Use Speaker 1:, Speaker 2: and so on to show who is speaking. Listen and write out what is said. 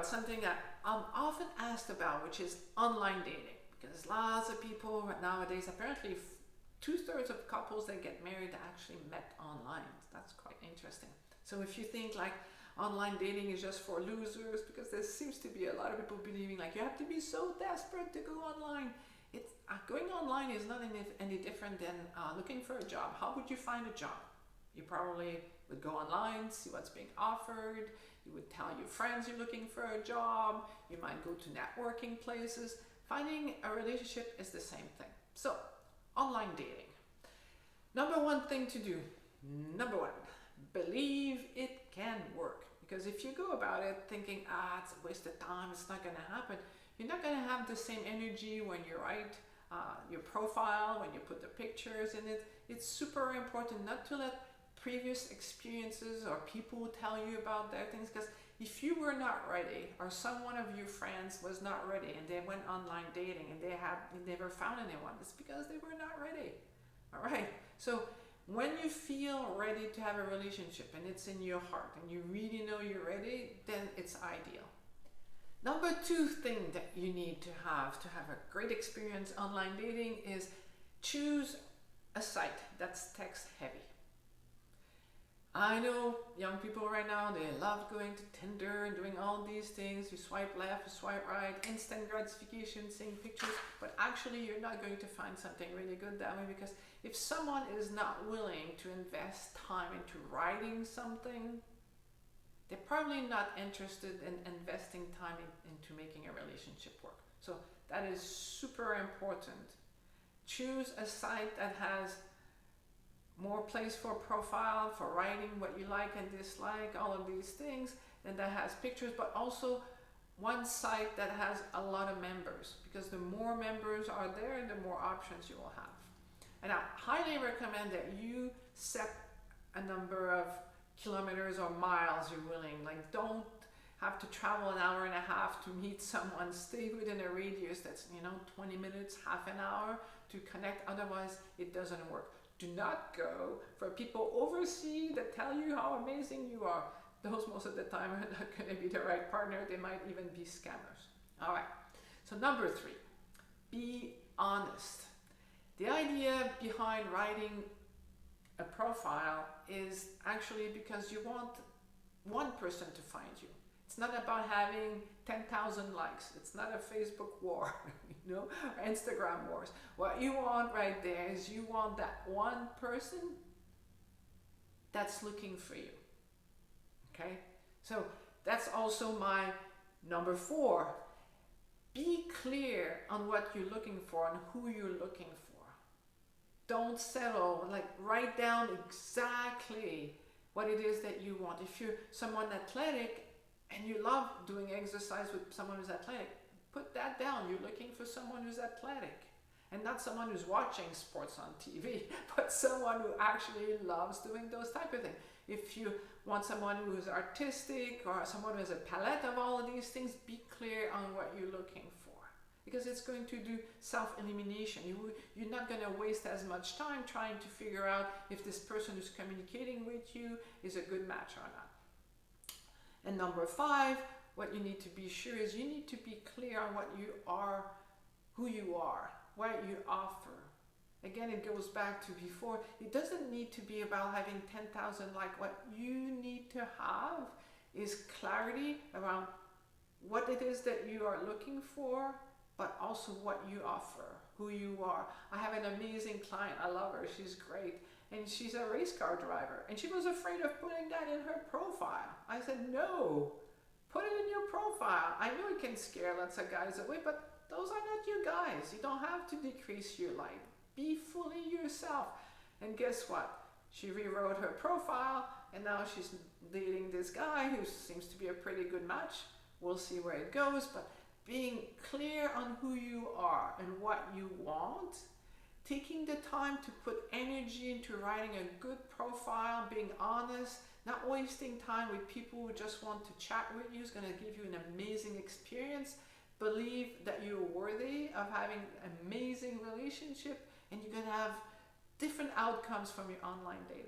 Speaker 1: about something that I'm often asked about, which is online dating. Because lots of people nowadays, apparently 2/3 of couples that get married actually met online. That's quite interesting. So if you think like online dating is just for losers, because there seems to be a lot of people believing like you have to be so desperate to go online. It's going online is not any different than looking for a job. How would you find a job? You probably would go online, see what's being offered. You would tell your friends you're looking for a job. You might go to networking places. Finding a relationship is the same thing. So, online dating. Number one thing to do. Number one, believe it can work. Because if you go about it thinking, it's a waste of time, it's not going to happen, you're not going to have the same energy when you write your profile, when you put the pictures in it. It's super important not to let previous experiences or people tell you about their things, because if you were not ready or someone of your friends was not ready and they went online dating and they never found anyone, it's because they were not ready. All right, so when you feel ready to have a relationship and it's in your heart and you really know you're ready, then it's ideal. Number two thing that you need to have a great experience online dating is choose a site that's text heavy. I know young people right now, they love going to Tinder and doing all these things. You swipe left, you swipe right, instant gratification, seeing pictures, but actually you're not going to find something really good that way, because if someone is not willing to invest time into writing something, they're probably not interested in investing time into making a relationship work. So that is super important. Choose a site that has more place for profile, for writing what you like and dislike, all of these things, and that has pictures, but also one site that has a lot of members, because the more members are there, the more options you will have. And I highly recommend that you set a number of kilometers or miles you're willing. Like, don't have to travel an hour and a half to meet someone. Stay within a radius that's 20 minutes, half an hour to connect. Otherwise, it doesn't work. Do not go for people overseas that tell you how amazing you are. Those most of the time are not going to be the right partner. They might even be scammers. All right. So number 3, be honest. The idea behind writing a profile is actually because you want one person to find you. It's not about having 10,000 likes. It's not a Facebook war, or Instagram wars. What you want right there is you want that one person that's looking for you. Okay? So that's also my number 4. Be clear on what you're looking for and who you're looking for. Don't settle. Write down exactly what it is that you want. If you're someone athletic and you love doing exercise with someone who's athletic, put that down. You're looking for someone who's athletic, and not someone who's watching sports on TV, but someone who actually loves doing those type of things. If you want someone who's artistic or someone who has a palette of all of these things, be clear on what you're looking for, because it's going to do self-elimination. You're not going to waste as much time trying to figure out if this person who's communicating with you is a good match or not. And number 5, what you need to be sure is you need to be clear on what you are, who you are, what you offer. Again, it goes back to before. It doesn't need to be about having 10,000 likes. What you need to have is clarity around what it is that you are looking for, but also what you offer, who you are. I have an amazing client. I love her. She's great. And she's a race car driver. And she was afraid of putting that in her profile. I said, no, put it in your profile. I know it can scare lots of guys away, but those are not you guys. You don't have to decrease your light. Be fully yourself. And guess what? She rewrote her profile, and now she's dating this guy who seems to be a pretty good match. We'll see where it goes, but being clear on who you are and what you want, taking the time to put energy into writing a good profile, being honest, not wasting time with people who just want to chat with you is going to give you an amazing experience. Believe that you're worthy of having an amazing relationship, and you're going to have different outcomes from your online dating.